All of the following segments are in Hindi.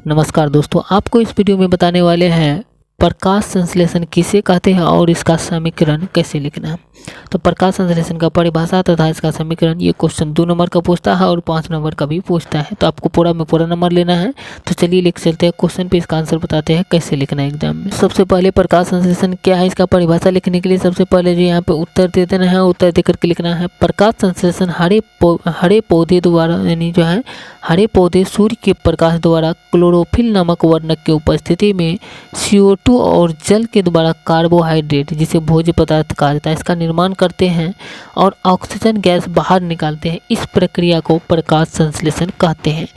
नमस्कार दोस्तों, आपको इस वीडियो में बताने वाले हैं प्रकाश संश्लेषण किसे कहते हैं और इसका समीकरण कैसे लिखना है। तो प्रकाश संश्लेषण का परिभाषा तथा इसका समीकरण ये क्वेश्चन 2 नंबर का पूछता है और 5 नंबर का भी पूछता है। तो आपको पूरा में पूरा नंबर लेना है। तो चलिए लिख चलते हैं क्वेश्चन पे, इसका आंसर बताते हैं कैसे लिखना है एग्जाम में। सबसे पहले प्रकाश संश्लेषण क्या है, इसका परिभाषा लिखने के लिए सबसे पहले जो यहाँ पे उत्तर दे देना है, उत्तर दे करके लिखना है प्रकाश संश्लेषण हरे पौधे द्वारा, यानी जो है हरे पौधे सूर्य के प्रकाश द्वारा क्लोरोफिल नामक वर्णक की उपस्थिति में CO2 और जल के द्वारा कार्बोहाइड्रेट जिसे भोज्य पदार्थ कहा जाता है इसका निर्माण करते हैं और ऑक्सीजन गैस बाहर निकालते हैं। इस प्रक्रिया को प्रकाश संश्लेषण कहते हैं।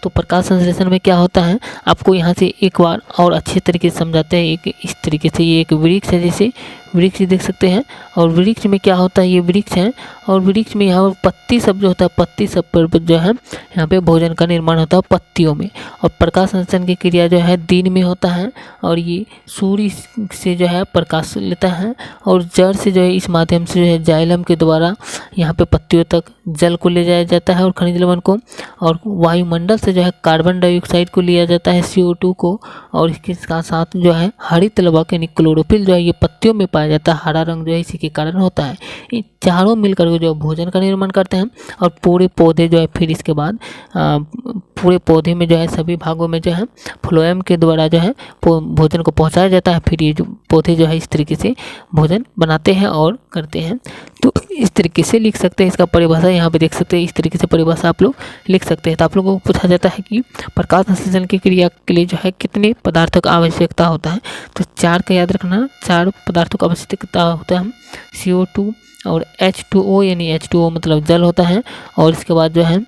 तो प्रकाश संश्लेषण में क्या होता है, आपको यहाँ से एक बार और अच्छे तरीके से समझाते हैं। एक इस तरीके से ये एक वृक्ष है, जैसे वृक्ष देख सकते हैं, और वृक्ष में क्या होता है, ये वृक्ष है और वृक्ष में यहाँ पर पत्ती सब जो होता है, पत्ती सब पर जो है यहाँ पे भोजन का निर्माण होता है पत्तियों में। और प्रकाश संश्लेषण की क्रिया जो है दिन में होता है और ये सूर्य से जो है प्रकाश लेता है और जड़ से जो है इस माध्यम से जो है जाइलम के द्वारा यहाँ पे पत्तियों तक जल को ले जाया जाता है और खनिज लवण को, और वायुमंडल से जो है कार्बन डाइऑक्साइड को लिया जाता है CO2 को, और इसके साथ जो है हरित लवक यानी क्लोरोफिल जो है ये पत्तियों में पाया जाता है। हरा रंग जो है इसी के कारण होता है। ये चारों मिलकर जो भोजन का निर्माण करते हैं और पूरे पौधे जो है फिर इसके बाद पूरे पौधे में जो है सभी भागों में जो है फ्लोएम के द्वारा जो है भोजन को पहुंचाया जाता है। फिर ये जो पौधे जो है इस तरीके से भोजन बनाते हैं और करते हैं। तो इस तरीके से लिख सकते हैं। इसका परिभाषा यहाँ पे देख सकते हैं, इस तरीके से परिभाषा आप लोग लिख सकते हैं। तो आप लोगों को पूछा जाता है कि प्रकाश संश्लेषण की क्रिया के लिए जो है कितने पदार्थों का आवश्यकता होता है। तो 4 का याद रखना, 4 पदार्थों का आवश्यकता होता है। CO2 और H2O यानी H2O मतलब जल होता है, और इसके बाद जो है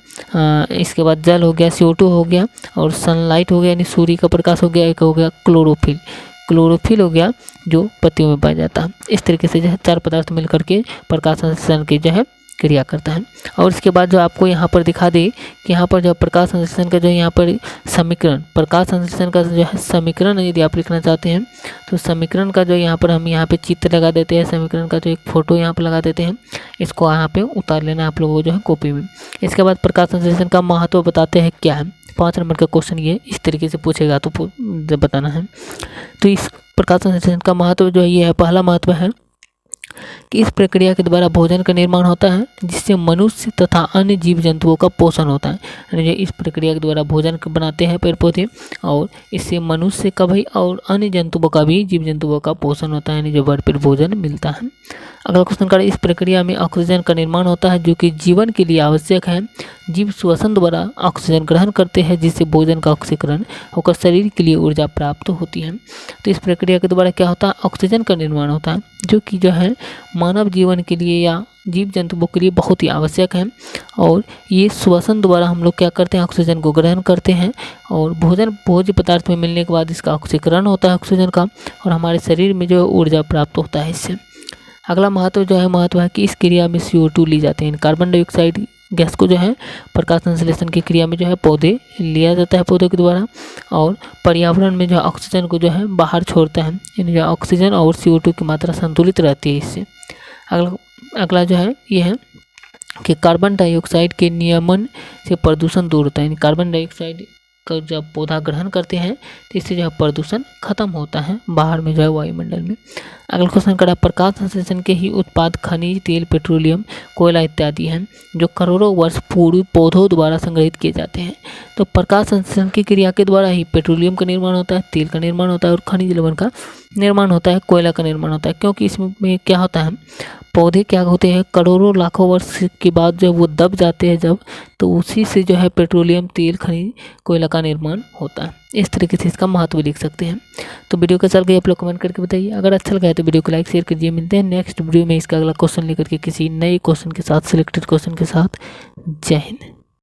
इसके बाद जल हो गया, CO2 हो गया, और सनलाइट हो गया यानी सूर्य का प्रकाश हो गया, एक हो गया क्लोरोफिल हो गया जो पत्तियों में पाया जाता है। इस तरीके से जो है 4 पदार्थ मिलकर के प्रकाश संश्लेषण की जो है क्रिया करता है। और इसके बाद जो आपको यहाँ पर दिखा दे कि यहाँ पर जो प्रकाश संश्लेषण का जो यहाँ पर समीकरण, प्रकाश संश्लेषण का जो है समीकरण यदि आप लिखना चाहते हैं तो समीकरण का जो यहाँ पर हम यहाँ पे चित्र लगा देते हैं, समीकरण का जो एक फोटो यहाँ पर लगा देते हैं, इसको यहाँ पे उतार लेना आप लोगों को जो है कॉपी में। इसके बाद प्रकाश संश्लेषण का महत्व बताते हैं क्या है। 5 नंबर का क्वेश्चन ये इस तरीके से पूछेगा तो बताना है। तो इस प्रकाश संश्लेषण का महत्व जो है ये है, पहला महत्व है कि इस प्रक्रिया के द्वारा भोजन का निर्माण होता है जिससे मनुष्य तथा अन्य जीव जंतुओं का पोषण होता है। यानी इस प्रक्रिया के द्वारा भोजन बनाते हैं पेड़ पौधे और इससे मनुष्य का भी और अन्य जंतुओं का भी, जीव जंतुओं का पोषण होता है, यानी जो भरपेट भोजन मिलता है। अगला क्वेश्चन का, इस प्रक्रिया में ऑक्सीजन का निर्माण होता है जो कि जीवन के लिए आवश्यक है। जीव श्वसन द्वारा ऑक्सीजन ग्रहण करते हैं जिससे भोजन का ऑक्सीकरण होकर शरीर के लिए ऊर्जा प्राप्त होती है। तो इस प्रक्रिया के द्वारा क्या होता है, ऑक्सीजन का निर्माण होता है जो कि जो है मानव जीवन के लिए या जीव जंतुओं के लिए बहुत ही आवश्यक है। और ये श्वसन द्वारा हम लोग क्या करते हैं, ऑक्सीजन को ग्रहण करते हैं और भोज्य पदार्थ में मिलने के बाद इसका ऑक्सीकरण होता है ऑक्सीजन का, और हमारे शरीर में जो है ऊर्जा प्राप्त होता है इससे। अगला महत्व जो है, महत्व है कि इस क्रिया में CO2 ली जाती है, कार्बन डाइऑक्साइड गैस को जो है प्रकाश संश्लेषण की क्रिया में जो है पौधे लिया जाता है पौधों के द्वारा, और पर्यावरण में जो है ऑक्सीजन को जो है बाहर छोड़ता है, यानी जो ऑक्सीजन और CO2 की मात्रा संतुलित रहती है इससे। अगला जो है ये है कि कार्बन डाइऑक्साइड के नियमन से प्रदूषण दूर होता है, यानी कार्बन डाइऑक्साइड का जब पौधा ग्रहण करते हैं तो इससे जो है प्रदूषण खत्म होता है बाहर में जो है वायुमंडल में। अगला क्वेश्चन करा, प्रकाश संश्लेषण के ही उत्पाद खनिज तेल, पेट्रोलियम, कोयला इत्यादि हैं जो करोड़ों वर्ष पूर्व पौधों द्वारा संग्रहित किए जाते हैं। तो प्रकाश संश्लेषण की क्रिया के द्वारा ही पेट्रोलियम का निर्माण होता है, तेल का निर्माण होता है और खनिज लवण का निर्माण होता है, कोयला का निर्माण होता है। क्योंकि इसमें क्या होता है, पौधे क्या होते हैं करोड़ों लाखों वर्ष के बाद जब वो दब जाते हैं जब, तो उसी से जो है पेट्रोलियम, तेल, खनिज, कोयला का निर्माण होता है। इस तरीके से इसका महत्व लिख सकते हैं। तो वीडियो कैसा लगा आप लोग कमेंट करके बताइए। अगर अच्छा लगा है तो वीडियो को लाइक शेयर कीजिए। मिलते हैं नेक्स्ट वीडियो में इसका अगला क्वेश्चन लेकर के किसी नए क्वेश्चन के साथ, सिलेक्टेड क्वेश्चन के साथ। जय हिंद।